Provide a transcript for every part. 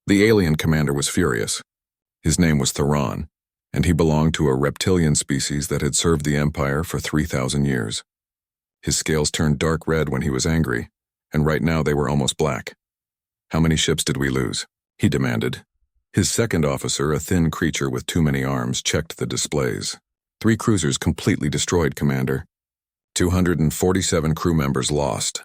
The alien commander was furious. His name was Theron, and he belonged to a reptilian species that had served the Empire for 3,000 years. His scales turned dark red when he was angry, and right now they were almost black. "How many ships did we lose?" he demanded. His second officer, a thin creature with too many arms, checked the displays. "3 cruisers completely destroyed, Commander. 247 crew members lost."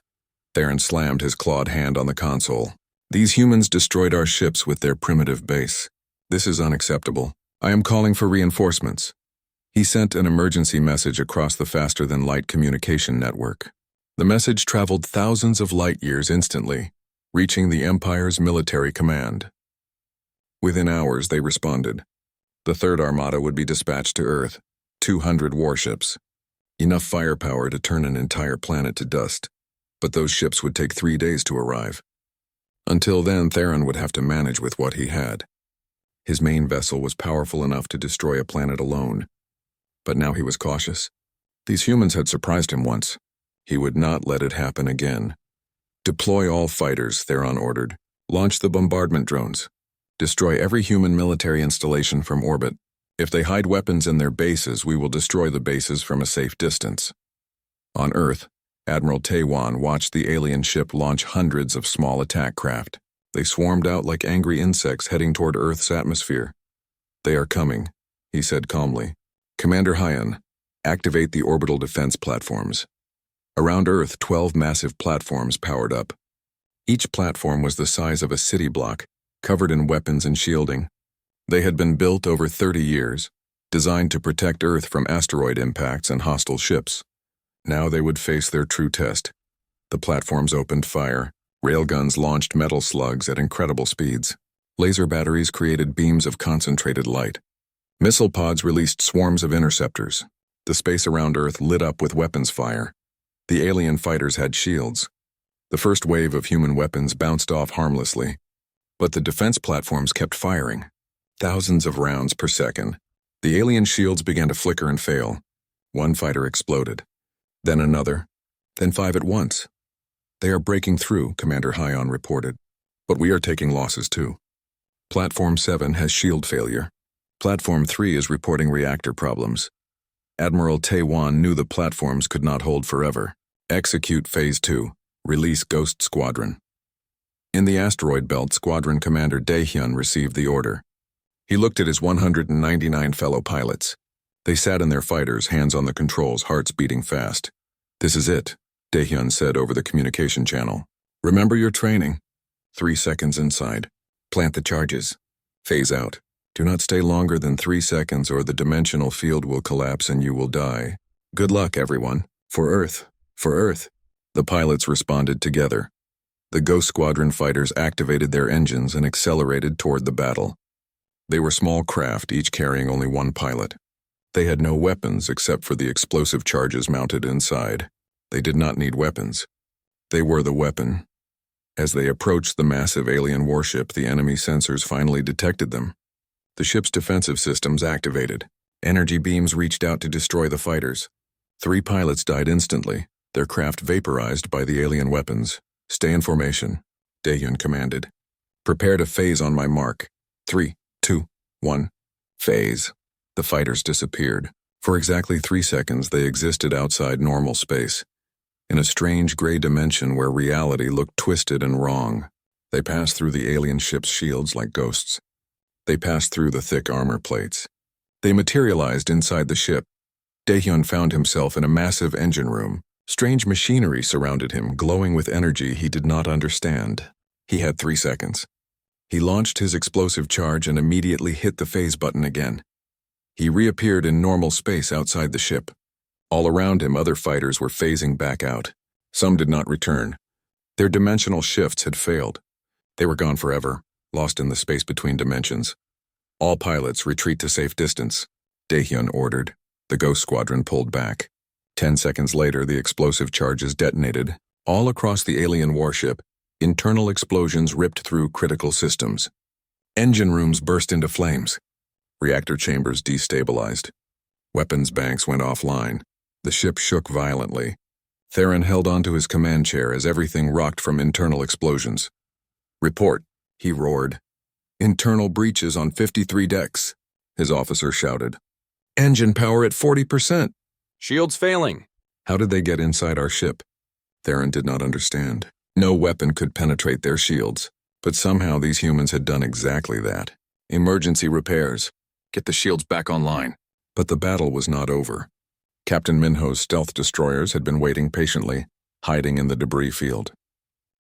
Theron slammed his clawed hand on the console. "These humans destroyed our ships with their primitive base. This is unacceptable. I am calling for reinforcements." He sent an emergency message across the faster-than-light communication network. The message traveled thousands of light years instantly, reaching the Empire's military command. Within hours, they responded. The Third Armada would be dispatched to Earth, 200 warships. Enough firepower to turn an entire planet to dust, but those ships would take 3 days to arrive. Until then, Theron would have to manage with what he had. His main vessel was powerful enough to destroy a planet alone, but now he was cautious. These humans had surprised him once. He would not let it happen again. "Deploy all fighters," Theron ordered. "Launch the bombardment drones. Destroy every human military installation from orbit. If they hide weapons in their bases, we will destroy the bases from a safe distance." On Earth, Admiral Taiwan watched the alien ship launch hundreds of small attack craft. They swarmed out like angry insects heading toward Earth's atmosphere. "They are coming," he said calmly. "Commander Hyan, activate the orbital defense platforms." Around Earth, 12 massive platforms powered up. Each platform was the size of a city block, covered in weapons and shielding. They had been built over 30 years, designed to protect Earth from asteroid impacts and hostile ships. Now they would face their true test. The platforms opened fire. Railguns launched metal slugs at incredible speeds. Laser batteries created beams of concentrated light. Missile pods released swarms of interceptors. The space around Earth lit up with weapons fire. The alien fighters had shields. The first wave of human weapons bounced off harmlessly, but the defense platforms kept firing. Thousands of rounds per second. The alien shields began to flicker and fail. One fighter exploded. Then another. Then 5 at once. "They are breaking through," Commander Hyan reported. "But we are taking losses too. Platform 7 has shield failure. Platform 3 is reporting reactor problems. Admiral Taiwan knew the platforms could not hold forever. Execute Phase 2. Release Ghost Squadron." In the asteroid belt, Squadron Commander Daehyun received the order. He looked at his 199 fellow pilots. They sat in their fighters, hands on the controls, hearts beating fast. "This is it," Daehyun said over the communication channel. "Remember your training. 3 seconds inside. Plant the charges. Phase out. Do not stay longer than 3 seconds or the dimensional field will collapse and you will die. Good luck, everyone. For Earth. For Earth." The pilots responded together. The Ghost Squadron fighters activated their engines and accelerated toward the battle. They were small craft, each carrying only one pilot. They had no weapons except for the explosive charges mounted inside. They did not need weapons. They were the weapon. As they approached the massive alien warship, the enemy sensors finally detected them. The ship's defensive systems activated. Energy beams reached out to destroy the fighters. 3 pilots died instantly, their craft vaporized by the alien weapons. "Stay in formation," Daehyun commanded. "Prepare to phase on my mark. 3, 2, 1, phase." The fighters disappeared. For exactly 3 seconds, they existed outside normal space, in a strange gray dimension where reality looked twisted and wrong. They passed through the alien ship's shields like ghosts. They passed through the thick armor plates. They materialized inside the ship. Daehyun found himself in a massive engine room. Strange machinery surrounded him, glowing with energy he did not understand. He had 3 seconds. He launched his explosive charge and immediately hit the phase button again. He reappeared in normal space outside the ship. All around him, other fighters were phasing back out. Some did not return. Their dimensional shifts had failed. They were gone forever, lost in the space between dimensions. "All pilots retreat to safe distance," Daehyun ordered. The Ghost Squadron pulled back. 10 seconds later, the explosive charges detonated. All across the alien warship, internal explosions ripped through critical systems. Engine rooms burst into flames. Reactor chambers destabilized. Weapons banks went offline. The ship shook violently. Theron held onto his command chair as everything rocked from internal explosions. "Report," he roared. Internal breaches on 53 decks, his officer shouted. Engine power at 40%. Shields failing. How did they get inside our ship? Theron did not understand. No weapon could penetrate their shields, but somehow these humans had done exactly that. Emergency repairs. Get the shields back online. But the battle was not over. Captain Minho's stealth destroyers had been waiting patiently, hiding in the debris field.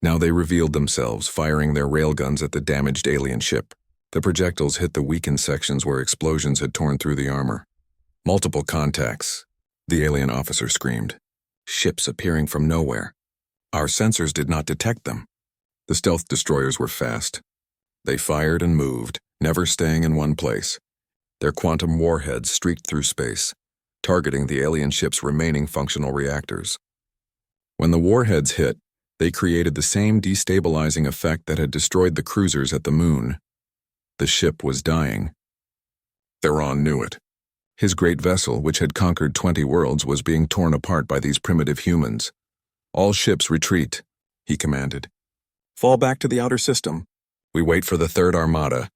Now they revealed themselves, firing their railguns at the damaged alien ship. The projectiles hit the weakened sections where explosions had torn through the armor. Multiple contacts, the alien officer screamed. Ships appearing from nowhere. Our sensors did not detect them. The stealth destroyers were fast. They fired and moved, never staying in one place. Their quantum warheads streaked through space, targeting the alien ship's remaining functional reactors. When the warheads hit, they created the same destabilizing effect that had destroyed the cruisers at the moon. The ship was dying. Theron knew it. His great vessel, which had conquered 20 worlds, was being torn apart by these primitive humans. All ships retreat, he commanded. Fall back to the outer system. We wait for the Third Armada.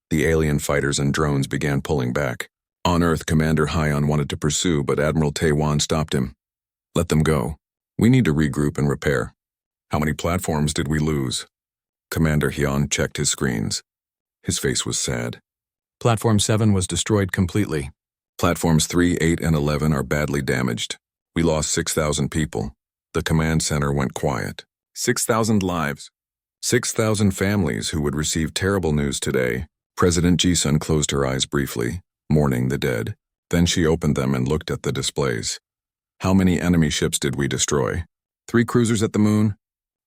The alien fighters and drones began pulling back. On Earth, Commander Hyon wanted to pursue, but Admiral Taiwan stopped him. Let them go. We need to regroup and repair. How many platforms did we lose? Commander Hyon checked his screens. His face was sad. Platform 7 was destroyed completely. Platforms 3, 8, and 11 are badly damaged. We lost 6,000 people. The command center went quiet. 6,000 lives. 6,000 families who would receive terrible news today. President Ji-sun closed her eyes briefly, mourning the dead. Then she opened them and looked at the displays. How many enemy ships did we destroy? 3 cruisers at the moon?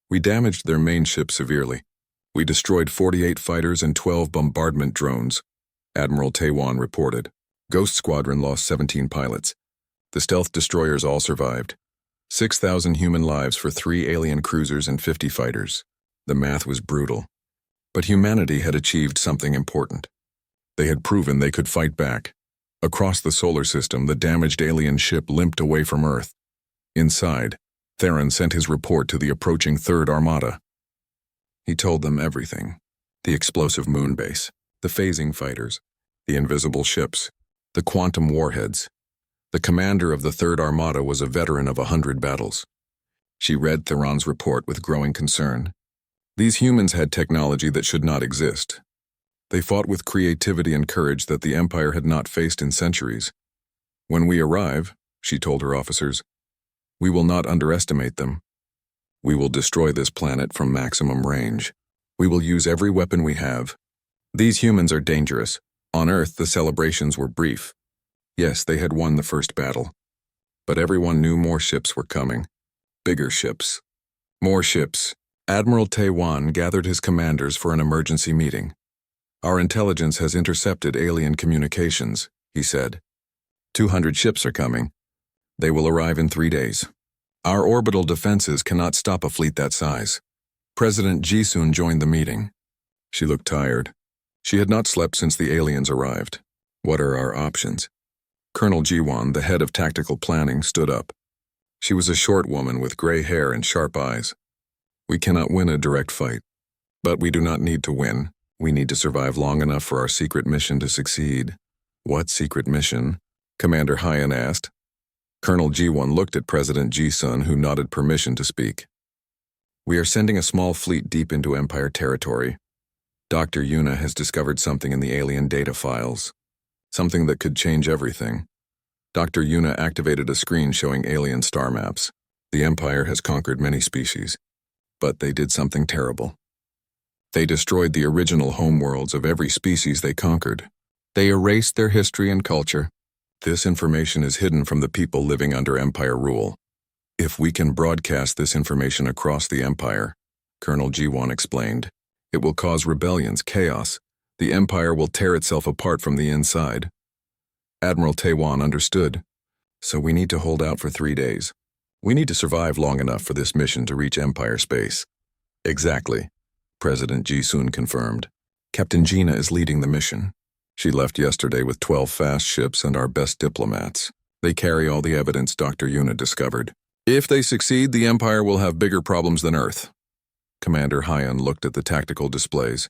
We damaged their main ship severely. We destroyed 48 fighters and 12 bombardment drones, Admiral Taiwan reported. Ghost Squadron lost 17 pilots. The stealth destroyers all survived. 6,000 human lives for 3 alien cruisers and 50 fighters. The math was brutal. But humanity had achieved something important. They had proven they could fight back. Across the solar system, the damaged alien ship limped away from Earth. Inside, Theron sent his report to the approaching Third Armada. He told them everything. The explosive moon base, the phasing fighters, the invisible ships, the quantum warheads. The commander of the Third Armada was a veteran of 100 battles. She read Theron's report with growing concern. These humans had technology that should not exist. They fought with creativity and courage that the Empire had not faced in centuries. When we arrive, she told her officers, we will not underestimate them. We will destroy this planet from maximum range. We will use every weapon we have. These humans are dangerous. On Earth, the celebrations were brief. Yes, they had won the first battle. But everyone knew more ships were coming. Bigger ships. More ships. Admiral Taiwan gathered his commanders for an emergency meeting. Our intelligence has intercepted alien communications, he said. 200 ships are coming. They will arrive in 3 days. Our orbital defenses cannot stop a fleet that size. President Ji-sun joined the meeting. She looked tired. She had not slept since the aliens arrived. What are our options? Colonel Ji-won, the head of tactical planning, stood up. She was a short woman with gray hair and sharp eyes. We cannot win a direct fight. But we do not need to win. We need to survive long enough for our secret mission to succeed. What secret mission? Commander Hyon asked. Colonel Ji-won looked at President Ji-sun, who nodded permission to speak. We are sending a small fleet deep into Empire territory. Dr. Yuna has discovered something in the alien data files. Something that could change everything. Dr. Yuna activated a screen showing alien star maps. The Empire has conquered many species. But they did something terrible. They destroyed the original homeworlds of every species they conquered. They erased their history and culture. This information is hidden from the people living under Empire rule. If we can broadcast this information across the Empire, Colonel Ji-won explained, it will cause rebellions, chaos. The Empire will tear itself apart from the inside. Admiral Taiwan understood. So we need to hold out for 3 days. We need to survive long enough for this mission to reach Empire space. Exactly, President Ji-sun confirmed. Captain Gina is leading the mission. She left yesterday with 12 fast ships and our best diplomats. They carry all the evidence Dr. Yuna discovered. If they succeed, the Empire will have bigger problems than Earth. Commander Hyon looked at the tactical displays.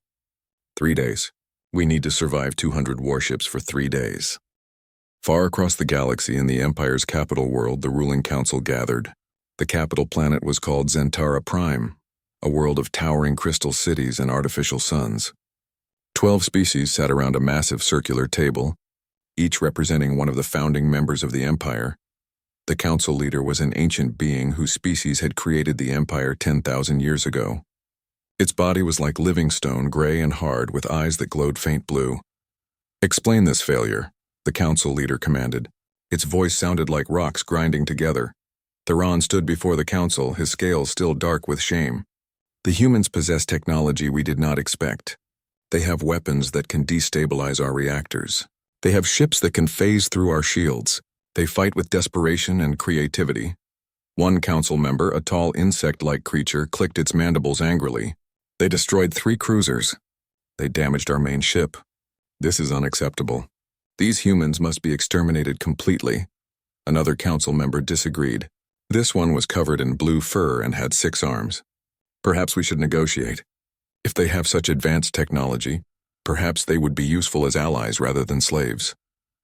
3 days. We need to survive 200 warships for 3 days. Far across the galaxy in the Empire's capital world, the ruling council gathered. The capital planet was called SciFiPrime, a world of towering crystal cities and artificial suns. 12 species sat around a massive circular table, each representing one of the founding members of the Empire. The council leader was an ancient being whose species had created the Empire 10,000 years ago. Its body was like living stone, gray and hard, with eyes that glowed faint blue. "Explain this failure," the council leader commanded. Its voice sounded like rocks grinding together. Theron stood before the council, his scales still dark with shame. "The humans possess technology we did not expect. They have weapons that can destabilize our reactors. They have ships that can phase through our shields. They fight with desperation and creativity." One council member, a tall insect-like creature, clicked its mandibles angrily. "They destroyed 3 cruisers. They damaged our main ship. This is unacceptable. These humans must be exterminated completely." Another council member disagreed. This one was covered in blue fur and had 6 arms. "Perhaps we should negotiate. If they have such advanced technology, perhaps they would be useful as allies rather than slaves."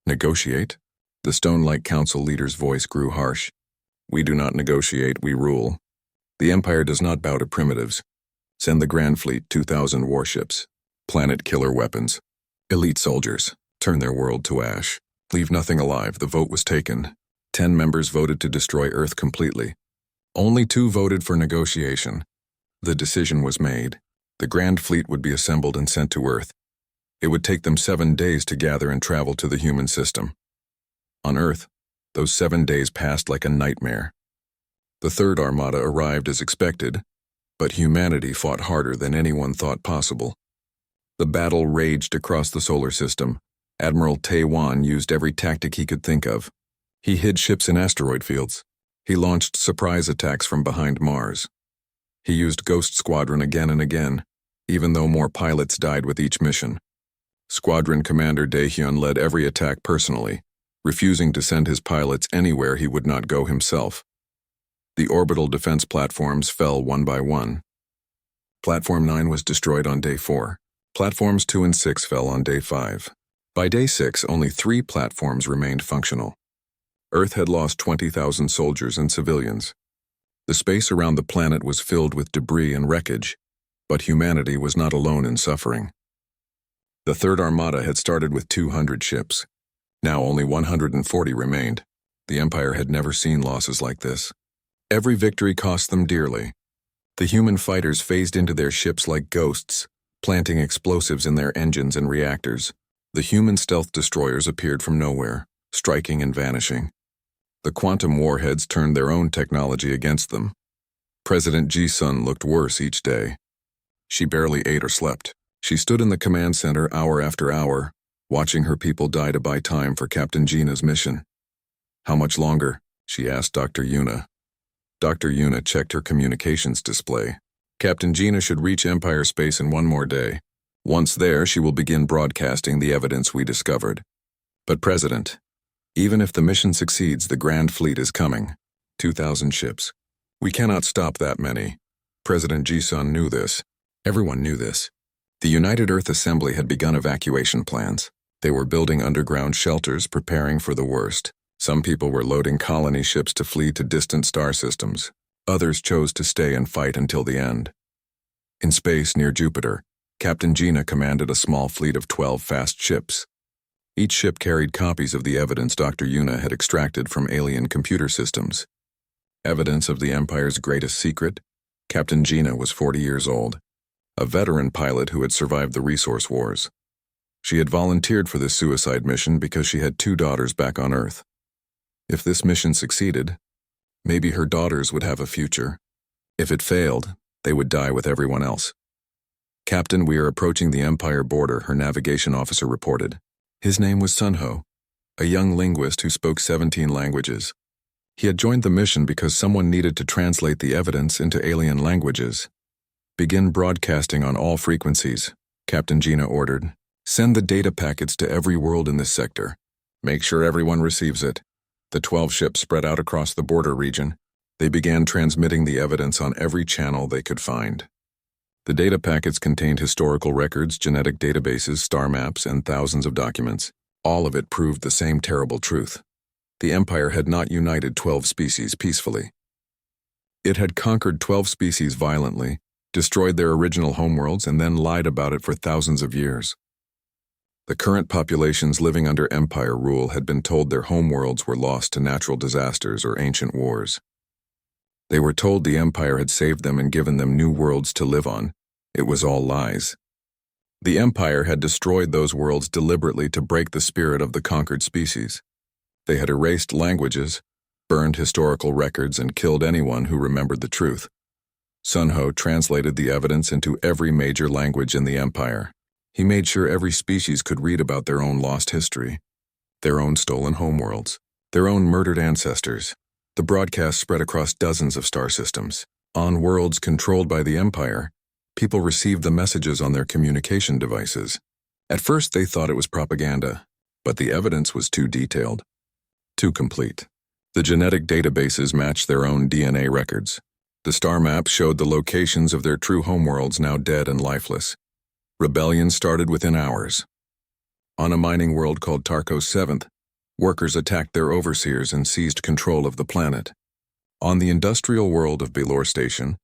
"Negotiate?" The stone-like council leader's voice grew harsh. "We do not negotiate, we rule. The Empire does not bow to primitives. Send the Grand Fleet 2,000 warships, planet killer weapons, elite soldiers, turn their world to ash. Leave nothing alive." The vote was taken. 10 members voted to destroy Earth completely. Only 2 voted for negotiation. The decision was made. The Grand Fleet would be assembled and sent to Earth. It would take them 7 days to gather and travel to the human system. On Earth, those 7 days passed like a nightmare. The Third Armada arrived as expected, but humanity fought harder than anyone thought possible. The battle raged across the solar system. Admiral Taiwan used every tactic he could think of. He hid ships in asteroid fields. He launched surprise attacks from behind Mars. He used Ghost Squadron again and again, even though more pilots died with each mission. Squadron Commander Daehyun led every attack personally, refusing to send his pilots anywhere he would not go himself. The orbital defense platforms fell one by one. Platform 9 was destroyed on day 4. Platforms 2 and 6 fell on day 5. By day 6, only 3 platforms remained functional. Earth had lost 20,000 soldiers and civilians. The space around the planet was filled with debris and wreckage, but humanity was not alone in suffering. The Third Armada had started with 200 ships. Now only 140 remained. The Empire had never seen losses like this. Every victory cost them dearly. The human fighters phased into their ships like ghosts, planting explosives in their engines and reactors. The human stealth destroyers appeared from nowhere, striking and vanishing. The quantum warheads turned their own technology against them. President Ji-sun looked worse each day. She barely ate or slept. She stood in the command center hour after hour, watching her people die to buy time for Captain Gina's mission. "How much longer?" she asked Dr. Yuna. Dr. Yuna checked her communications display. "Captain Gina should reach Empire space in 1 more day. Once there, she will begin broadcasting the evidence we discovered." "But President, even if the mission succeeds, the Grand Fleet is coming. 2,000 ships. We cannot stop that many." President Ji-sun knew this. Everyone knew this. The United Earth Assembly had begun evacuation plans. They were building underground shelters, preparing for the worst. Some people were loading colony ships to flee to distant star systems. Others chose to stay and fight until the end. In space near Jupiter, Captain Gina commanded a small fleet of 12 fast ships. Each ship carried copies of the evidence Dr. Yuna had extracted from alien computer systems. Evidence of the Empire's greatest secret? Captain Gina was 40 years old, a veteran pilot who had survived the resource wars. She had volunteered for this suicide mission because she had 2 daughters back on Earth. If this mission succeeded, maybe her daughters would have a future. If it failed, they would die with everyone else. "Captain, we are approaching the Empire border," her navigation officer reported. His name was Sunho, a young linguist who spoke 17 languages. He had joined the mission because someone needed to translate the evidence into alien languages. "Begin broadcasting on all frequencies," Captain Gina ordered. "Send the data packets to every world in this sector. Make sure everyone receives it." The 12 ships spread out across the border region. They began transmitting the evidence on every channel they could find. The data packets contained historical records, genetic databases, star maps, and thousands of documents. All of it proved the same terrible truth. The Empire had not united 12 species peacefully. It had conquered 12 species violently, destroyed their original homeworlds, and then lied about it for thousands of years. The current populations living under Empire rule had been told their homeworlds were lost to natural disasters or ancient wars. They were told the Empire had saved them and given them new worlds to live on. It was all lies. The Empire had destroyed those worlds deliberately to break the spirit of the conquered species. They had erased languages, burned historical records, and killed anyone who remembered the truth. Sun Ho translated the evidence into every major language in the Empire. He made sure every species could read about their own lost history, their own stolen homeworlds, their own murdered ancestors. The broadcast spread across dozens of star systems. On worlds controlled by the Empire, people received the messages on their communication devices. At first they thought it was propaganda, but the evidence was too detailed, too complete. The genetic databases matched their own DNA records. The star maps showed the locations of their true homeworlds now dead and lifeless. Rebellion started within hours. On a mining world called Tarkos 7th, workers attacked their overseers and seized control of the planet. On the industrial world of Belor Station,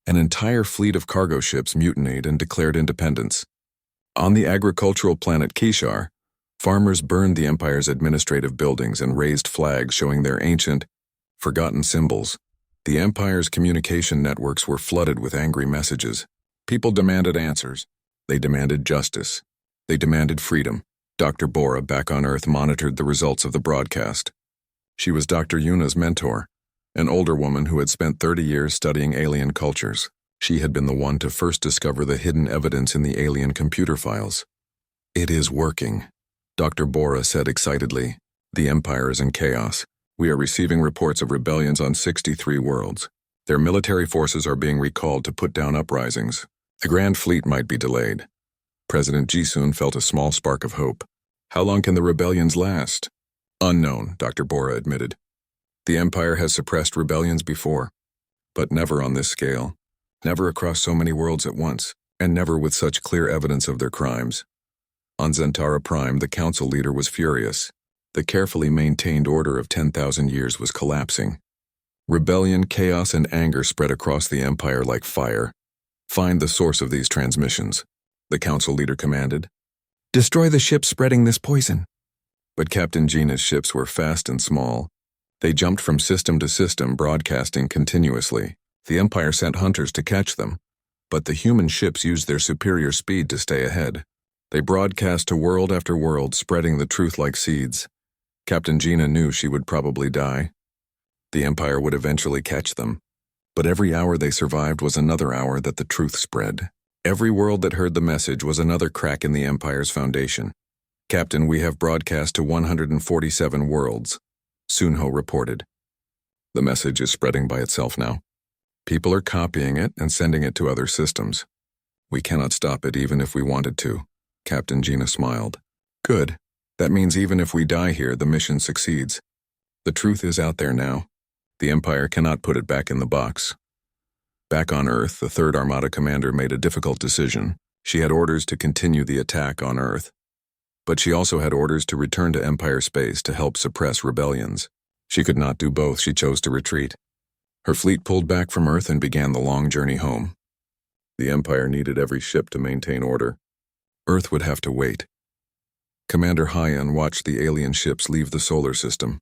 an entire fleet of cargo ships mutinied and declared independence. On the agricultural planet Kishar, farmers burned the Empire's administrative buildings and raised flags showing their ancient, forgotten symbols. The Empire's communication networks were flooded with angry messages. People demanded answers. They demanded justice. They demanded freedom. Dr. Bora, back on Earth, monitored the results of the broadcast. She was Dr. Yuna's mentor, an older woman who had spent 30 years studying alien cultures. She had been the one to first discover the hidden evidence in the alien computer files. "It is working," Dr. Bora said excitedly. "The Empire is in chaos. We are receiving reports of rebellions on 63 worlds. Their military forces are being recalled to put down uprisings. The Grand Fleet might be delayed." President Jisoo felt a small spark of hope. "How long can the rebellions last?" "Unknown," Dr. Bora admitted. "The Empire has suppressed rebellions before, but never on this scale, never across so many worlds at once, and never with such clear evidence of their crimes." On Zentara Prime, the council leader was furious. The carefully maintained order of 10,000 years was collapsing. Rebellion, chaos, and anger spread across the Empire like fire. "Find the source of these transmissions," the council leader commanded. "Destroy the ships spreading this poison." But Captain Gina's ships were fast and small. They jumped from system to system, broadcasting continuously. The Empire sent hunters to catch them, but the human ships used their superior speed to stay ahead. They broadcast to world after world, spreading the truth like seeds. Captain Gina knew she would probably die. The Empire would eventually catch them. But every hour they survived was another hour that the truth spread. Every world that heard the message was another crack in the Empire's foundation. "Captain, we have broadcast to 147 worlds," Sun Ho reported. "The message is spreading by itself now. People are copying it and sending it to other systems. We cannot stop it even if we wanted to." Captain Gina smiled. "Good. That means even if we die here, the mission succeeds. The truth is out there now. The Empire cannot put it back in the box." Back on Earth, the Third Armada commander made a difficult decision. She had orders to continue the attack on Earth, but she also had orders to return to Empire space to help suppress rebellions. She could not do both. She chose to retreat. Her fleet pulled back from Earth and began the long journey home. The Empire needed every ship to maintain order. Earth would have to wait. Commander Hyan watched the alien ships leave the solar system.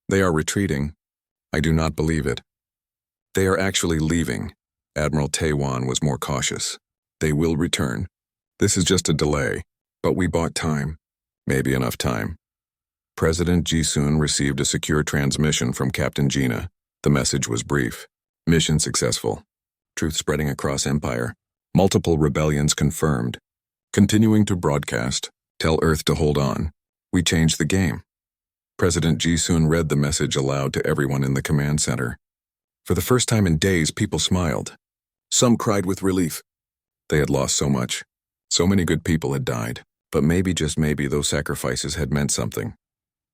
"They are retreating." "I do not believe it." "They are actually leaving." Admiral Taewan was more cautious. "They will return. This is just a delay, but we bought time." "Maybe enough time." President Jisoo received a secure transmission from Captain Gina. The message was brief. "Mission successful. Truth spreading across Empire. Multiple rebellions confirmed. Continuing to broadcast. Tell Earth to hold on. We changed the game." President Jisoo read the message aloud to everyone in the command center. For the first time in days, people smiled. Some cried with relief. They had lost so much. So many good people had died. But maybe, just maybe, those sacrifices had meant something.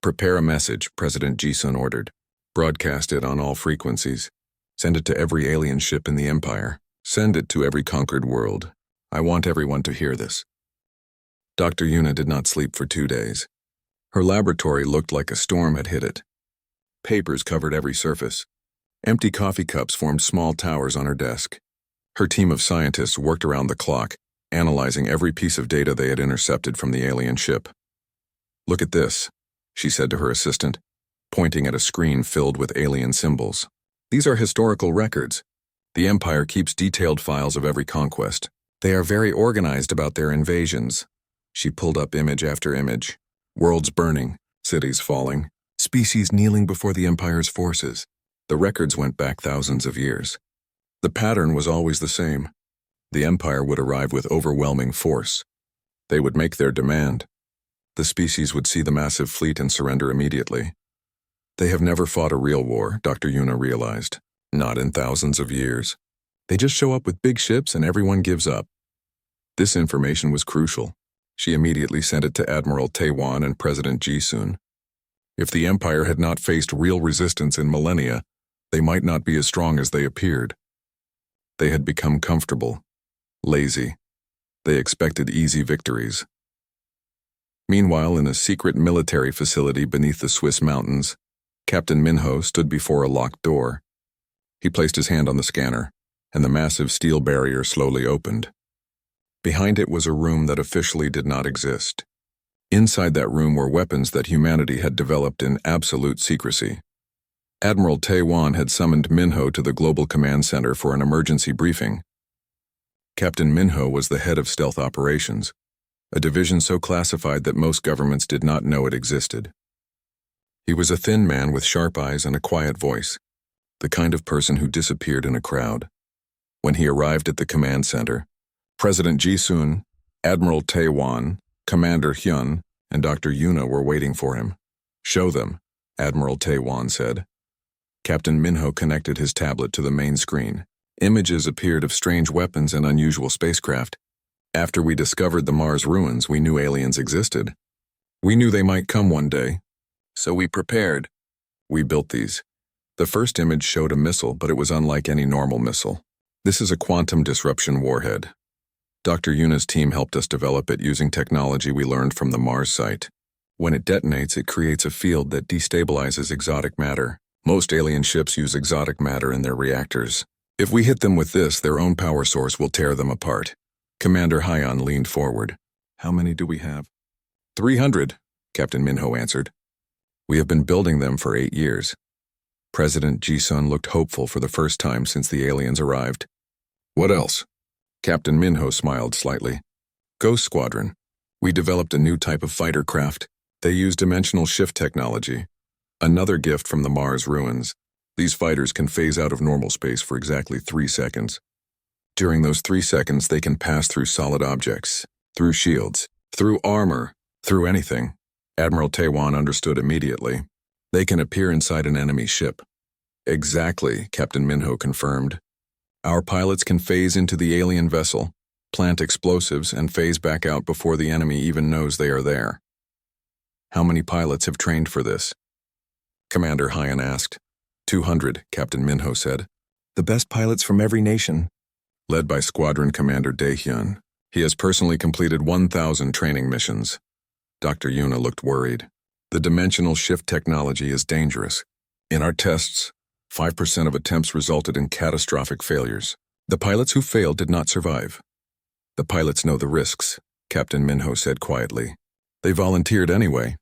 "Prepare a message," President Jisoo ordered. "Broadcast it on all frequencies. Send it to every alien ship in the Empire. Send it to every conquered world. I want everyone to hear this. Dr. Yuna did not sleep for 2 days. Her laboratory looked like a storm had hit it. Papers covered every surface. Empty coffee cups formed small towers on her desk. Her team of scientists worked around the clock, analyzing every piece of data they had intercepted from the alien ship. Look at this, she said to her assistant, pointing at a screen filled with alien symbols. These are historical records. The Empire keeps detailed files of every conquest. They are very organized about their invasions. She pulled up image after image. Worlds burning, cities falling, species kneeling before the Empire's forces. The records went back thousands of years. The pattern was always the same. The Empire would arrive with overwhelming force. They would make their demand. The species would see the massive fleet and surrender immediately. They have never fought a real war, Dr. Yuna realized. Not in thousands of years. They just show up with big ships and everyone gives up. This information was crucial. She immediately sent it to Admiral Taiwan and President Ji-sun. If the Empire had not faced real resistance in millennia, they might not be as strong as they appeared. They had become comfortable, lazy. They expected easy victories. Meanwhile, in a secret military facility beneath the Swiss mountains, Captain Minho stood before a locked door. He placed his hand on the scanner, and the massive steel barrier slowly opened. Behind it was a room that officially did not exist. Inside that room were weapons that humanity had developed in absolute secrecy. Admiral Taiwan had summoned Minho to the Global Command Center for an emergency briefing. Captain Minho was the head of stealth operations, a division so classified that most governments did not know it existed. He was a thin man with sharp eyes and a quiet voice, the kind of person who disappeared in a crowd. When he arrived at the command center, President Ji-sun, Admiral Taiwan, Commander Hyun, and Dr. Yuna were waiting for him. "Show them," Admiral Taiwan said. Captain Minho connected his tablet to the main screen. Images appeared of strange weapons and unusual spacecraft. After we discovered the Mars ruins, we knew aliens existed. We knew they might come one day. So we prepared. We built these. The first image showed a missile, but it was unlike any normal missile. This is a quantum disruption warhead. Dr. Yuna's team helped us develop it using technology we learned from the Mars site. When it detonates, it creates a field that destabilizes exotic matter. Most alien ships use exotic matter in their reactors. If we hit them with this, their own power source will tear them apart. Commander Hyun leaned forward. "How many do we have?" 300, Captain Minho answered. "We have been building them for 8 years. President Ji-sun looked hopeful for the first time since the aliens arrived. "What else?" Captain Minho smiled slightly. "Ghost Squadron. We developed a new type of fighter craft. They use dimensional shift technology. Another gift from the Mars ruins. These fighters can phase out of normal space for exactly 3 seconds. During those 3 seconds, they can pass through solid objects, through shields, through armor, through anything." Admiral Taiwan understood immediately. "They can appear inside an enemy ship." "Exactly," Captain Minho confirmed. "Our pilots can phase into the alien vessel, plant explosives, and phase back out before the enemy even knows they are there." "How many pilots have trained for this?" Commander Hyun asked. 200, Captain Minho said. "The best pilots from every nation." Led by Squadron Commander Dae-hyun. He has personally completed 1,000 training missions. Dr. Yuna looked worried. "The dimensional shift technology is dangerous. In our tests, 5% of attempts resulted in catastrophic failures. The pilots who failed did not survive." "The pilots know the risks," Captain Minho said quietly. "They volunteered anyway."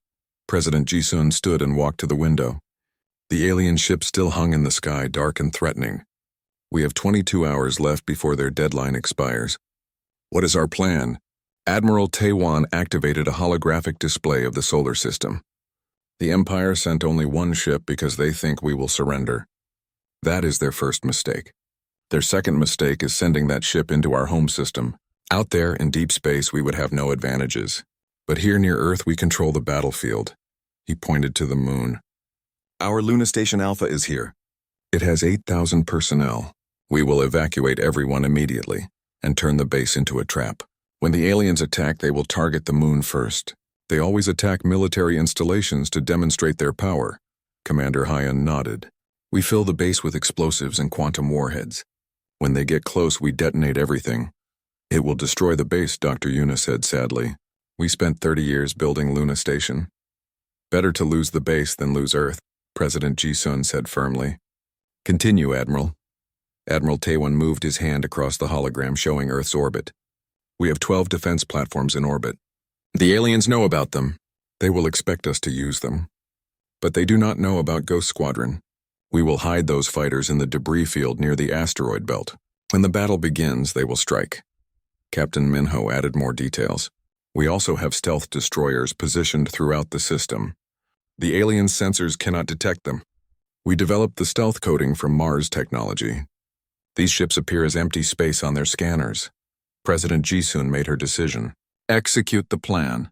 President Ji-sun stood and walked to the window. The alien ship still hung in the sky, dark and threatening. "We have 22 hours left before their deadline expires." "What is our plan?" Admiral Taiwan activated a holographic display of the solar system. "The Empire sent only one ship because they think we will surrender. That is their first mistake. Their second mistake is sending that ship into our home system. Out there in deep space, we would have no advantages. But here near Earth, we control the battlefield." He pointed to the moon. "Our Luna Station Alpha is here. It has 8,000 personnel. We will evacuate everyone immediately and turn the base into a trap. When the aliens attack, they will target the moon first. They always attack military installations to demonstrate their power." Commander Hyun nodded. "We fill the base with explosives and quantum warheads. When they get close, we detonate everything. It will destroy the base, Dr. Yuna said sadly. We spent 30 years building Luna Station. Better to lose the base than lose Earth, President Ji-sun said firmly. Continue, Admiral. Admiral Taewon moved his hand across the hologram showing Earth's orbit. We have 12 defense platforms in orbit. The aliens know about them. They will expect us to use them. But they do not know about Ghost Squadron. We will hide those fighters in the debris field near the asteroid belt. When the battle begins, they will strike. Captain Minho added more details. We also have stealth destroyers positioned throughout the system. The alien sensors cannot detect them. We developed the stealth coating from Mars technology. These ships appear as empty space on their scanners. President Ji-sun made her decision. Execute the plan.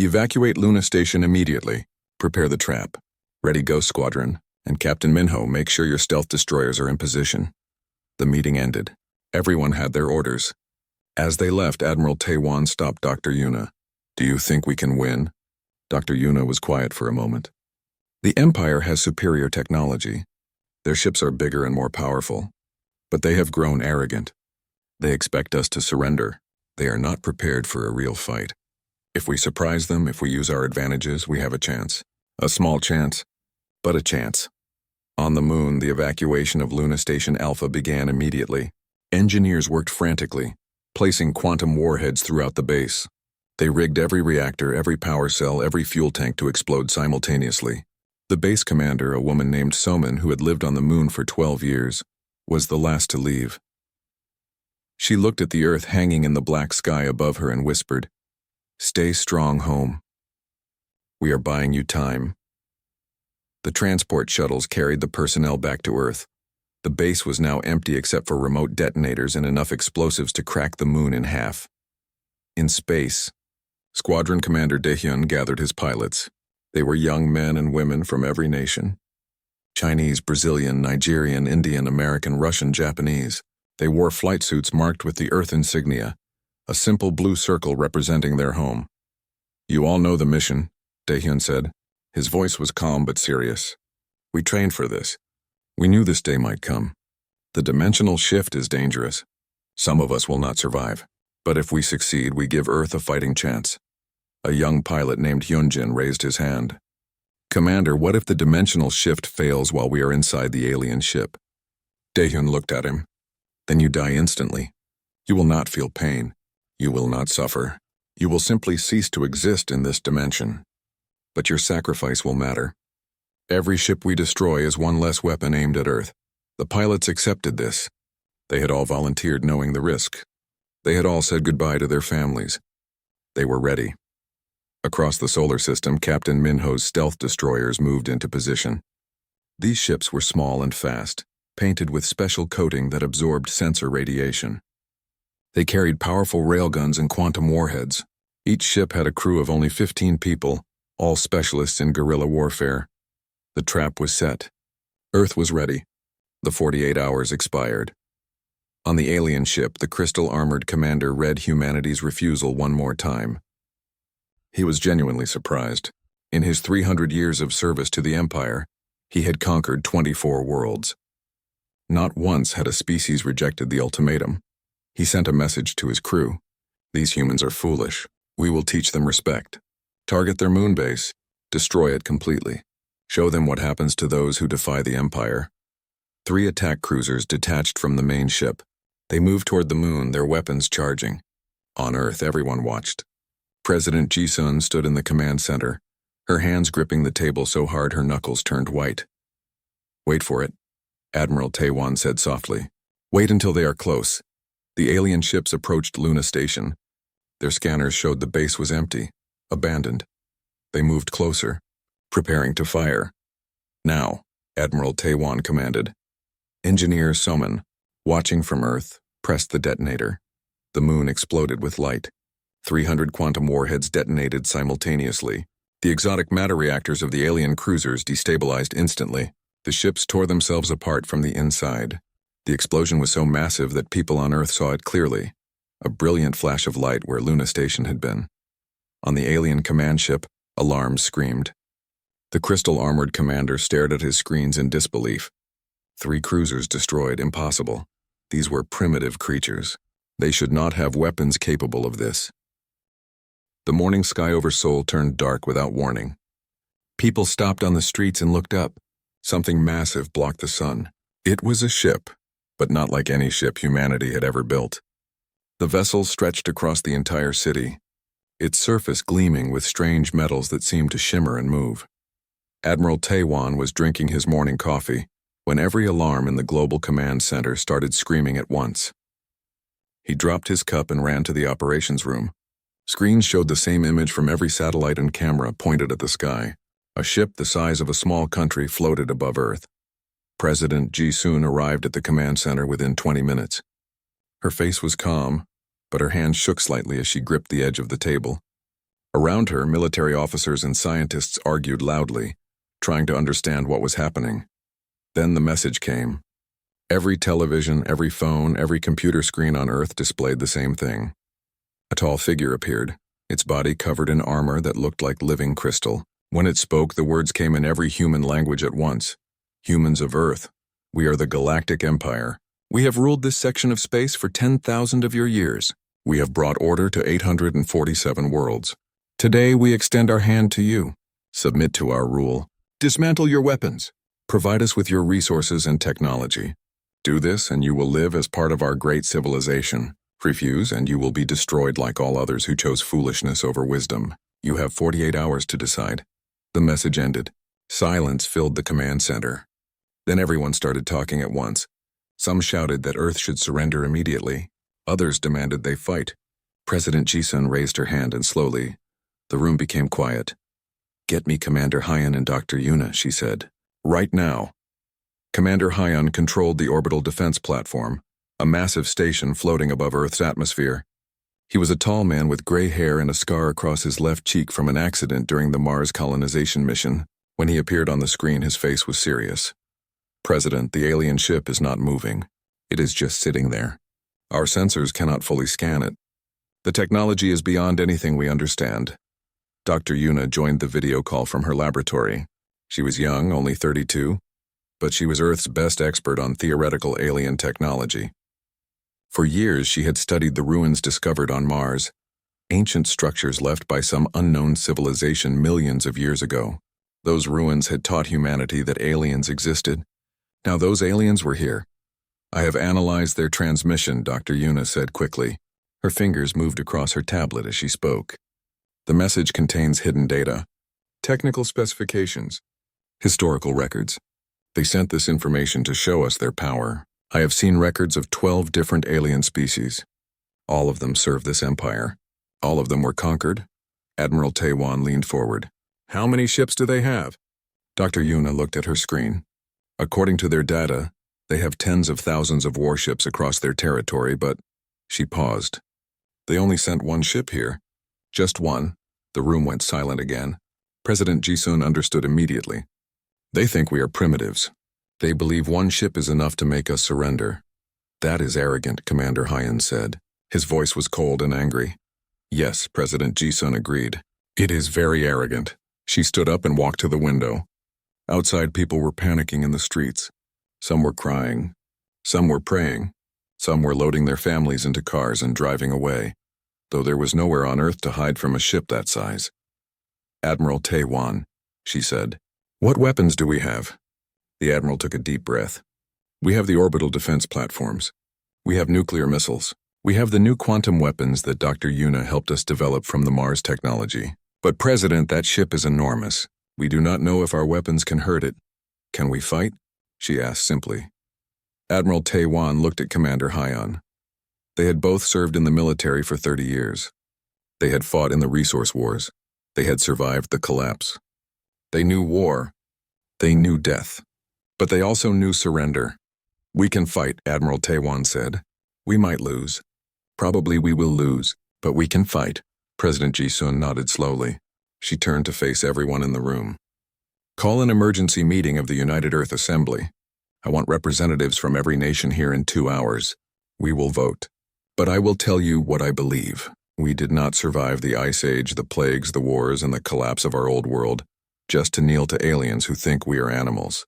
Evacuate Luna Station immediately. Prepare the trap. Ready, Ghost Squadron. And Captain Minho, make sure your stealth destroyers are in position. The meeting ended. Everyone had their orders. As they left, Admiral Taewon stopped Dr. Yuna. Do you think we can win? Dr. Yuna was quiet for a moment. The Empire has superior technology. Their ships are bigger and more powerful. But they have grown arrogant. They expect us to surrender. They are not prepared for a real fight. If we surprise them, if we use our advantages, we have a chance. A small chance, but a chance. On the moon, the evacuation of Luna Station Alpha began immediately. Engineers worked frantically, placing quantum warheads throughout the base. They rigged every reactor, every power cell, every fuel tank to explode simultaneously. The base commander, a woman named Soman who had lived on the moon for 12 years, was the last to leave. She looked at the Earth hanging in the black sky above her and whispered, "Stay strong, home. We are buying you time." The transport shuttles carried the personnel back to Earth. The base was now empty except for remote detonators and enough explosives to crack the moon in half. In space, Squadron Commander Daehyun gathered his pilots. They were young men and women from every nation. Chinese, Brazilian, Nigerian, Indian, American, Russian, Japanese. They wore flight suits marked with the Earth insignia, a simple blue circle representing their home. You all know the mission, Daehyun said. His voice was calm but serious. We trained for this. We knew this day might come. The dimensional shift is dangerous. Some of us will not survive. But if we succeed, we give Earth a fighting chance. A young pilot named Hyunjin raised his hand. Commander, what if the dimensional shift fails while we are inside the alien ship? Daehyun looked at him. Then you die instantly. You will not feel pain. You will not suffer. You will simply cease to exist in this dimension. But your sacrifice will matter. Every ship we destroy is one less weapon aimed at Earth. The pilots accepted this. They had all volunteered knowing the risk. They had all said goodbye to their families. They were ready. Across the solar system, Captain Minho's stealth destroyers moved into position. These ships were small and fast, painted with special coating that absorbed sensor radiation. They carried powerful railguns and quantum warheads. Each ship had a crew of only 15 people, all specialists in guerrilla warfare. The trap was set. Earth was ready. The 48 hours expired. On the alien ship, the crystal-armored commander read humanity's refusal one more time. He was genuinely surprised. In his 300 years of service to the Empire, he had conquered 24 worlds. Not once had a species rejected the ultimatum. He sent a message to his crew. These humans are foolish. We will teach them respect. Target their moon base. Destroy it completely. Show them what happens to those who defy the Empire. 3 attack cruisers detached from the main ship. They moved toward the moon, their weapons charging. On Earth, everyone watched. President Ji-sun stood in the command center, her hands gripping the table so hard her knuckles turned white. Wait for it, Admiral Taewon said softly. Wait until they are close. The alien ships approached Luna Station. Their scanners showed the base was empty, abandoned. They moved closer, preparing to fire. Now, Admiral Taewon commanded. Engineer Soman, watching from Earth, pressed the detonator. The moon exploded with light. 300 quantum warheads detonated simultaneously. The exotic matter reactors of the alien cruisers destabilized instantly. The ships tore themselves apart from the inside. The explosion was so massive that people on Earth saw it clearly. A brilliant flash of light where Luna Station had been. On the alien command ship, alarms screamed. The crystal-armored commander stared at his screens in disbelief. 3 cruisers destroyed, impossible. These were primitive creatures. They should not have weapons capable of this. The morning sky over Seoul turned dark without warning. People stopped on the streets and looked up. Something massive blocked the sun. It was a ship, but not like any ship humanity had ever built. The vessel stretched across the entire city, its surface gleaming with strange metals that seemed to shimmer and move. Admiral Taewon was drinking his morning coffee when every alarm in the Global Command Center started screaming at once. He dropped his cup and ran to the operations room. Screens showed the same image from every satellite and camera pointed at the sky. A ship the size of a small country floated above Earth. President Ji-soon arrived at the command center within 20 minutes. Her face was calm, but her hands shook slightly as she gripped the edge of the table. Around her, military officers and scientists argued loudly, trying to understand what was happening. Then the message came. Every television, every phone, every computer screen on Earth displayed the same thing. A tall figure appeared, its body covered in armor that looked like living crystal. When it spoke, the words came in every human language at once. Humans of Earth, we are the Galactic Empire. We have ruled this section of space for 10,000 of your years. We have brought order to 847 worlds. Today we extend our hand to you. Submit to our rule. Dismantle your weapons. Provide us with your resources and technology. Do this and you will live as part of our great civilization. Refuse and you will be destroyed like all others who chose foolishness over wisdom. You have 48 hours to decide. The message ended. Silence filled the command center. Then everyone started talking at once. Some shouted that Earth should surrender immediately. Others demanded they fight. President Ji-sun raised her hand and slowly, the room became quiet. Get me Commander Hyun and Dr. Yuna, she said. Right now. Commander Hyun controlled the orbital defense platform, a massive station floating above Earth's atmosphere. He was a tall man with gray hair and a scar across his left cheek from an accident during the Mars colonization mission. When he appeared on the screen, his face was serious. President, the alien ship is not moving. It is just sitting there. Our sensors cannot fully scan it. The technology is beyond anything we understand. Dr. Yuna joined the video call from her laboratory. She was young, only 32, but she was Earth's best expert on theoretical alien technology. For years, she had studied the ruins discovered on Mars, ancient structures left by some unknown civilization millions of years ago. Those ruins had taught humanity that aliens existed. Now those aliens were here. I have analyzed their transmission, Dr. Yuna said quickly. Her fingers moved across her tablet as she spoke. The message contains hidden data, technical specifications, historical records. They sent this information to show us their power. I have seen records of 12 different alien species. All of them serve this empire. All of them were conquered. Admiral Taewon leaned forward. How many ships do they have? Dr. Yuna looked at her screen. According to their data, they have tens of thousands of warships across their territory, but she paused. They only sent one ship here. Just one. The room went silent again. President Ji-sun understood immediately. They think we are primitives. They believe one ship is enough to make us surrender. That is arrogant, Commander Hyun said. His voice was cold and angry. Yes, President Ji-sun agreed. It is very arrogant. She stood up and walked to the window. Outside, people were panicking in the streets. Some were crying. Some were praying. Some were loading their families into cars and driving away, though there was nowhere on Earth to hide from a ship that size. Admiral Taewon, she said. What weapons do we have? The Admiral took a deep breath. We have the orbital defense platforms. We have nuclear missiles. We have the new quantum weapons that Dr. Yuna helped us develop from the Mars technology. But President, that ship is enormous. We do not know if our weapons can hurt it. Can we fight? She asked simply. Admiral Taewon looked at Commander Hyun. They had both served in the military for 30 years. They had fought in the resource wars. They had survived the collapse. They knew war. They knew death. But they also knew surrender. We can fight, Admiral Taewon said. We might lose. Probably we will lose, but we can fight. President Ji-sun nodded slowly. She turned to face everyone in the room. Call an emergency meeting of the United Earth Assembly. I want representatives from every nation here in 2 hours. We will vote. But I will tell you what I believe. We did not survive the Ice Age, the plagues, the wars, and the collapse of our old world, just to kneel to aliens who think we are animals.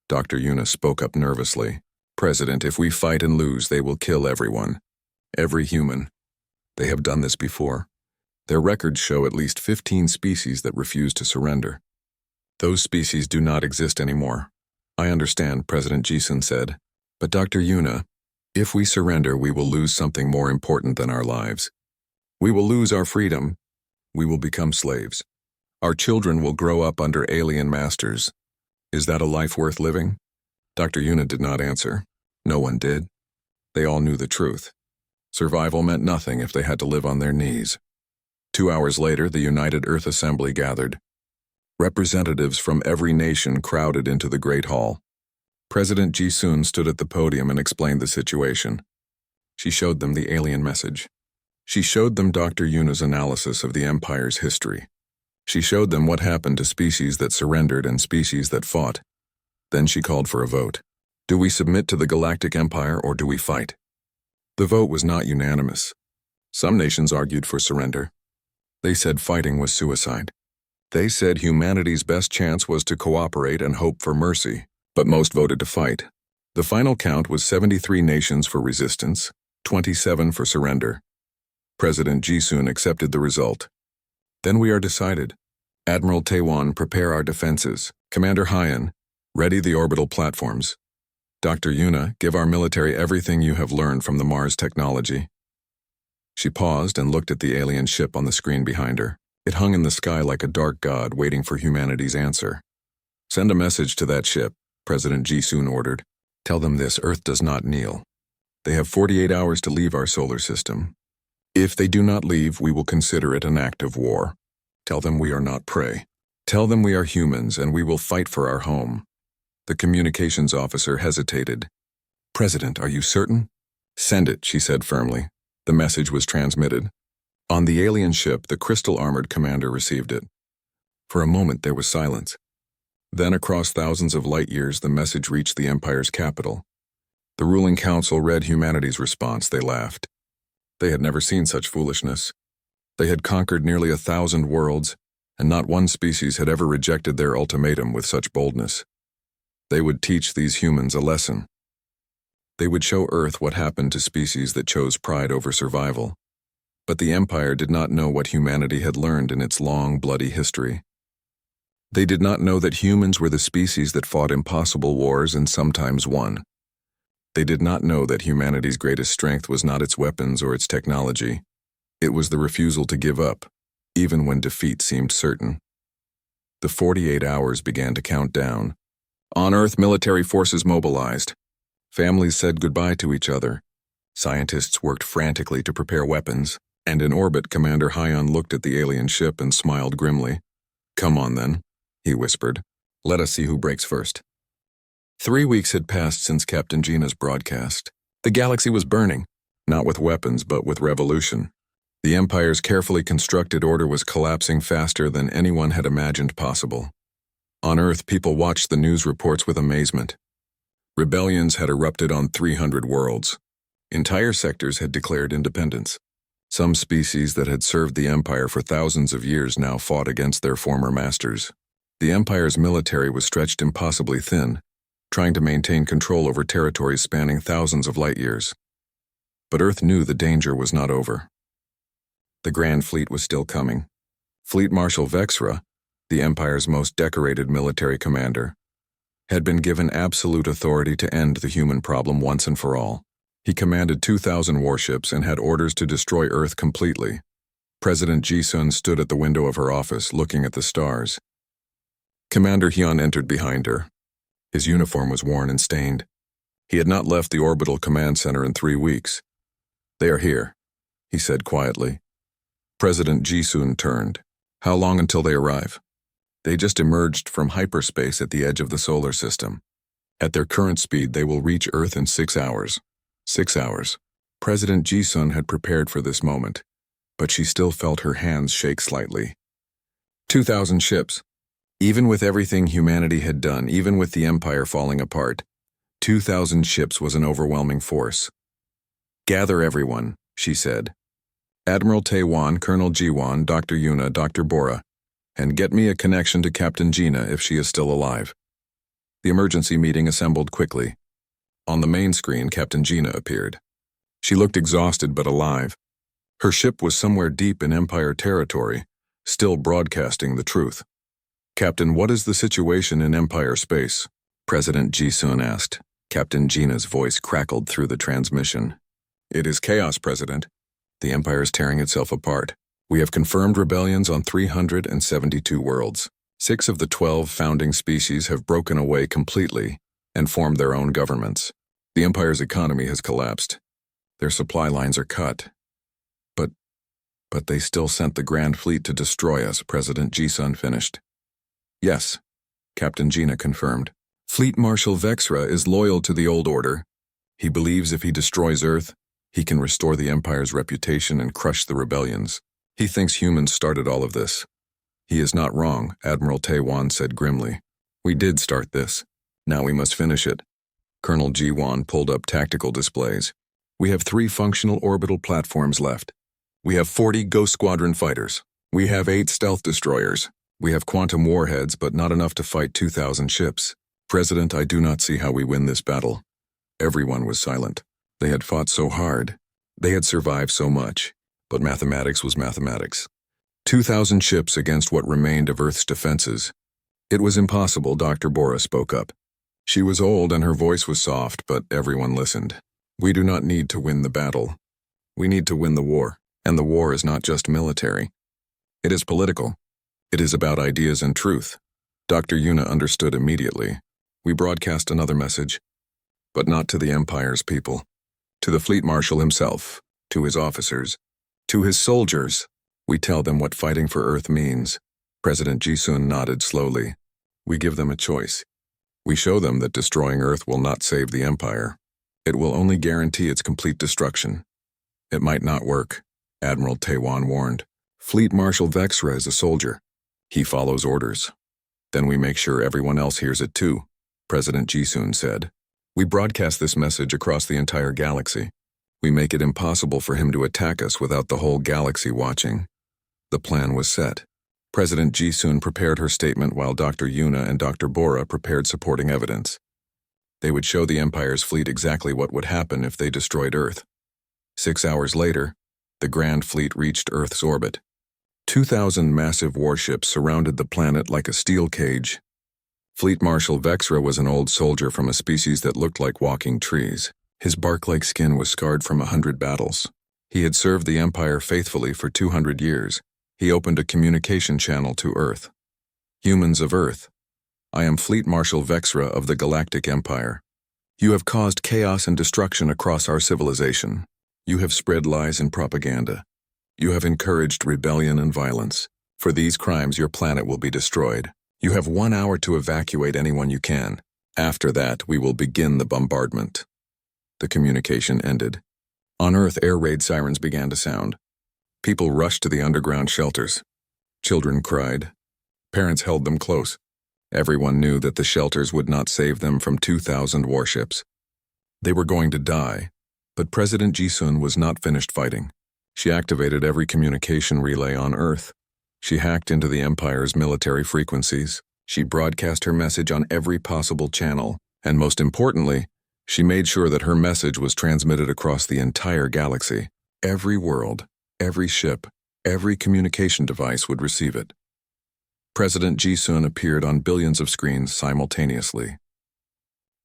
Dr. Yuna spoke up nervously. President, if we fight and lose, they will kill everyone. Every human. They have done this before. Their records show at least 15 species that refuse to surrender. Those species do not exist anymore. I understand, President Jisun said. But Dr. Yuna, if we surrender, we will lose something more important than our lives. We will lose our freedom. We will become slaves. Our children will grow up under alien masters. Is that a life worth living? Dr. Yuna did not answer. No one did. They all knew the truth. Survival meant nothing if they had to live on their knees. 2 hours later, the United Earth Assembly gathered. Representatives from every nation crowded into the Great Hall. President Jisun stood at the podium and explained the situation. She showed them the alien message. She showed them Dr. Yuna's analysis of the Empire's history. She showed them what happened to species that surrendered and species that fought. Then she called for a vote. Do we submit to the Galactic Empire or do we fight? The vote was not unanimous. Some nations argued for surrender. They said fighting was suicide. They said humanity's best chance was to cooperate and hope for mercy, but most voted to fight. The final count was 73 nations for resistance, 27 for surrender. President Jisun accepted the result. Then we are decided. Admiral Taewon, prepare our defenses. Commander Hyan, ready the orbital platforms. Dr. Yuna, give our military everything you have learned from the Mars technology. She paused and looked at the alien ship on the screen behind her. It hung in the sky like a dark god waiting for humanity's answer. Send a message to that ship, President Jisun ordered. Tell them this: Earth does not kneel. They have 48 hours to leave our solar system. If they do not leave, we will consider it an act of war. Tell them we are not prey. Tell them we are humans and we will fight for our home. The communications officer hesitated. President, are you certain? Send it, she said firmly. The message was transmitted. On the alien ship, the crystal-armored commander received it. For a moment, there was silence. Then, across thousands of light years, the message reached the Empire's capital. The ruling council read humanity's response. They laughed. They had never seen such foolishness. They had conquered nearly 1,000 worlds, and not one species had ever rejected their ultimatum with such boldness. They would teach these humans a lesson. They would show Earth what happened to species that chose pride over survival. But the Empire did not know what humanity had learned in its long, bloody history. They did not know that humans were the species that fought impossible wars and sometimes won. They did not know that humanity's greatest strength was not its weapons or its technology. It was the refusal to give up, even when defeat seemed certain. The 48 hours began to count down. On Earth, military forces mobilized. Families said goodbye to each other. Scientists worked frantically to prepare weapons, and in orbit, Commander Hyan looked at the alien ship and smiled grimly. Come on then, he whispered. Let us see who breaks first. 3 weeks had passed since Captain Gina's broadcast. The galaxy was burning, not with weapons but with revolution. The Empire's carefully constructed order was collapsing faster than anyone had imagined possible. On Earth, people watched the news reports with amazement. Rebellions had erupted on 300 worlds. Entire sectors had declared independence. Some species that had served the Empire for thousands of years now fought against their former masters. The Empire's military was stretched impossibly thin, trying to maintain control over territories spanning thousands of light years. But Earth knew the danger was not over. The Grand Fleet was still coming. Fleet Marshal Vexra, the Empire's most decorated military commander, had been given absolute authority to end the human problem once and for all. He commanded 2,000 warships and had orders to destroy Earth completely. President Jisun stood at the window of her office, looking at the stars. Commander Hyun entered behind her. His uniform was worn and stained. He had not left the orbital command center in 3 weeks. They are here, he said quietly. President Jisun turned. How long until they arrive? They just emerged from hyperspace at the edge of the solar system. At their current speed, they will reach Earth in 6 hours. 6 hours. President Jisun had prepared for this moment, but she still felt her hands shake slightly. 2,000 ships. Even with everything humanity had done, even with the Empire falling apart, 2,000 ships was an overwhelming force. Gather everyone, she said. Admiral Taewon, Colonel Jiwon, Dr. Yuna, Dr. Bora, and get me a connection to Captain Gina if she is still alive. The emergency meeting assembled quickly. On the main screen, Captain Gina appeared. She looked exhausted but alive. Her ship was somewhere deep in Empire territory, still broadcasting the truth. "Captain, what is the situation in Empire space?" President Ji-sun asked. Captain Gina's voice crackled through the transmission. "It is chaos, President. The Empire is tearing itself apart. We have confirmed rebellions on 372 worlds. 6 of the 12 founding species have broken away completely and formed their own governments. The Empire's economy has collapsed. Their supply lines are cut. But they still sent the Grand Fleet to destroy us," President Ji-sun finished. "Yes," Captain Gina confirmed. "Fleet Marshal Vexra is loyal to the old order. He believes if he destroys Earth, he can restore the Empire's reputation and crush the rebellions. He thinks humans started all of this." "He is not wrong," Admiral Taewon said grimly. "We did start this. Now we must finish it." Colonel Ji-won pulled up tactical displays. "We have 3 functional orbital platforms left. We have 40 Ghost Squadron fighters. We have 8 stealth destroyers. We have quantum warheads, but not enough to fight 2,000 ships. President, I do not see how we win this battle." Everyone was silent. They had fought so hard. They had survived so much. But mathematics was mathematics. 2,000 ships against what remained of Earth's defenses. "It was impossible," Dr. Bora spoke up. She was old and her voice was soft, but everyone listened. "We do not need to win the battle. We need to win the war. And the war is not just military. It is political. It is about ideas and truth." Dr. Yuna understood immediately. "We broadcast another message, but not to the Empire's people. To the Fleet Marshal himself, to his officers, to his soldiers. We tell them what fighting for Earth means." President Ji-sun nodded slowly. "We give them a choice. We show them that destroying Earth will not save the Empire. It will only guarantee its complete destruction. It might not work," Admiral Taewon warned. "Fleet Marshal Vexra is a soldier. He follows orders. Then we make sure everyone else hears it too," President Ji-sun said. "We broadcast this message across the entire galaxy. We make it impossible for him to attack us without the whole galaxy watching." The plan was set. President Ji-sun prepared her statement while Dr. Yuna and Dr. Bora prepared supporting evidence. They would show the Empire's fleet exactly what would happen if they destroyed Earth. 6 hours later, the Grand Fleet reached Earth's orbit. 2,000 massive warships surrounded the planet like a steel cage. Fleet Marshal Vexra was an old soldier from a species that looked like walking trees. His bark-like skin was scarred from 100 battles. He had served the Empire faithfully for 200 years. He opened a communication channel to Earth. "Humans of Earth, I am Fleet Marshal Vexra of the Galactic Empire. You have caused chaos and destruction across our civilization. You have spread lies and propaganda. You have encouraged rebellion and violence. For these crimes, your planet will be destroyed. You have 1 hour to evacuate anyone you can. After that, we will begin the bombardment." The communication ended. On Earth, air raid sirens began to sound. People rushed to the underground shelters. Children cried. Parents held them close. Everyone knew that the shelters would not save them from 2,000 warships. They were going to die. But President Ji-sun was not finished fighting. She activated every communication relay on Earth. She hacked into the Empire's military frequencies. She broadcast her message on every possible channel. And most importantly, she made sure that her message was transmitted across the entire galaxy. Every world, every ship, every communication device would receive it. President Ji-sun appeared on billions of screens simultaneously.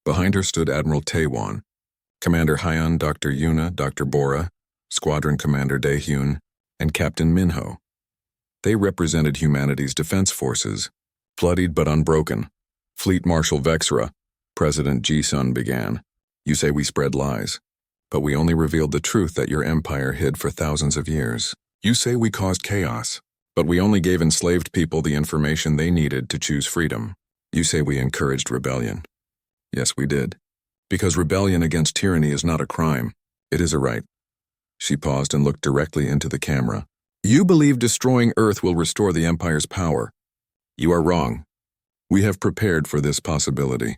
Behind her stood Admiral Taewon, Commander Hyun, Dr. Yuna, Dr. Bora, Squadron Commander Daehyun, and Captain Minho. They represented humanity's defense forces, bloodied but unbroken. "Fleet Marshal Vexra," President Ji-sun began. "You say we spread lies, but we only revealed the truth that your empire hid for thousands of years. You say we caused chaos, but we only gave enslaved people the information they needed to choose freedom. You say we encouraged rebellion. Yes, we did. Because rebellion against tyranny is not a crime. It is a right." She paused and looked directly into the camera. "You believe destroying Earth will restore the Empire's power. You are wrong. We have prepared for this possibility.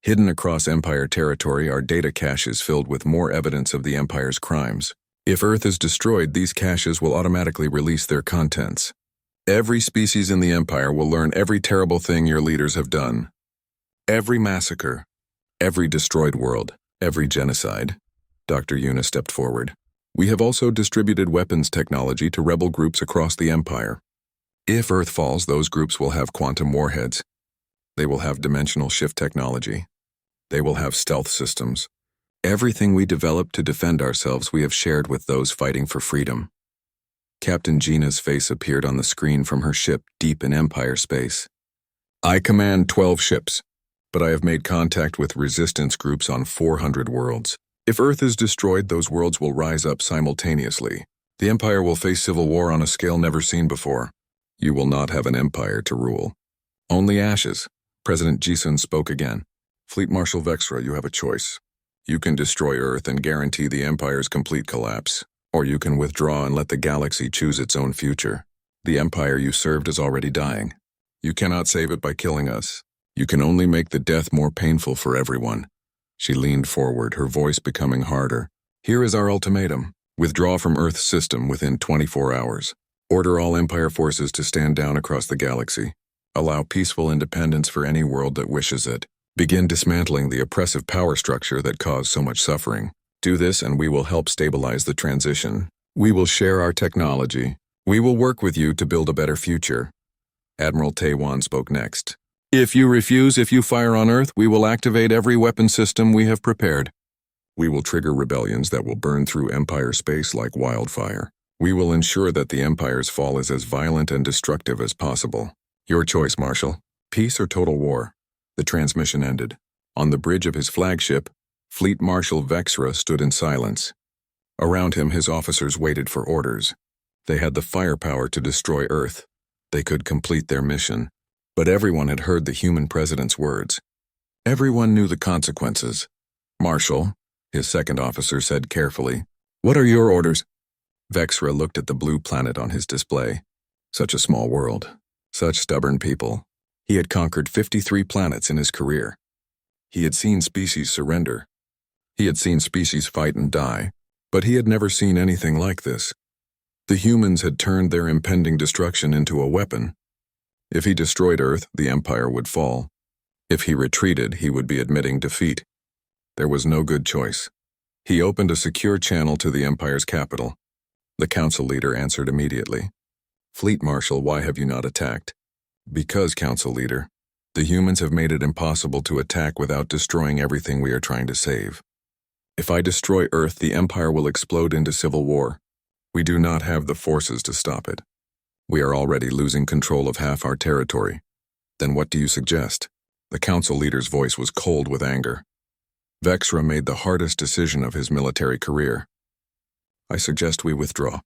Hidden across Empire territory are data caches filled with more evidence of the Empire's crimes. If Earth is destroyed, these caches will automatically release their contents. Every species in the Empire will learn every terrible thing your leaders have done. Every massacre, every destroyed world, Every genocide. Dr. Yuna stepped forward. We have also distributed weapons technology to rebel groups across the Empire. If Earth falls, those groups will have quantum warheads. They will have dimensional shift technology. They will have stealth systems. Everything we developed to defend ourselves we have shared with those fighting for freedom. Captain Gina's face appeared on the screen from her ship deep in Empire space. I command 12 ships, but I have made contact with resistance groups on 400 worlds. If Earth is destroyed, those worlds will rise up simultaneously. The Empire will face civil war on a scale never seen before. You will not have an empire to rule. Only ashes. President Jisun spoke again. Fleet Marshal Vexra, you have a choice. You can destroy Earth and guarantee the Empire's complete collapse, or you can withdraw and let the galaxy choose its own future. The Empire you served is already dying. You cannot save it by killing us. You can only make the death more painful for everyone. She leaned forward, her voice becoming harder. Here is our ultimatum. Withdraw from Earth's system within 24 hours. Order all Empire forces to stand down across the galaxy. Allow peaceful independence for any world that wishes it. Begin dismantling the oppressive power structure that caused so much suffering. Do this and we will help stabilize the transition. We will share our technology. We will work with you to build a better future. Admiral Taiwan spoke next. If you refuse, if you fire on Earth, we will activate every weapon system we have prepared. We will trigger rebellions that will burn through Empire space like wildfire. We will ensure that the Empire's fall is as violent and destructive as possible. Your choice, Marshal. Peace or total war? The transmission ended. On the bridge of his flagship, Fleet Marshal Vexra stood in silence. Around him, his officers waited for orders. They had the firepower to destroy Earth. They could complete their mission. But everyone had heard the human president's words. Everyone knew the consequences. Marshal, his second officer said carefully, "What are your orders?" Vexra looked at the blue planet on his display. Such a small world. Such stubborn people. He had conquered 53 planets in his career. He had seen species surrender. He had seen species fight and die, but he had never seen anything like this. The humans had turned their impending destruction into a weapon. If he destroyed Earth, the Empire would fall. If he retreated, he would be admitting defeat. There was no good choice. He opened a secure channel to the Empire's capital. The council leader answered immediately. Fleet Marshal, why have you not attacked? Because, Council Leader, the humans have made it impossible to attack without destroying everything we are trying to save. If I destroy Earth, the Empire will explode into civil war. We do not have the forces to stop it. We are already losing control of half our territory. Then what do you suggest? The council leader's voice was cold with anger. Vexra made the hardest decision of his military career. I suggest we withdraw.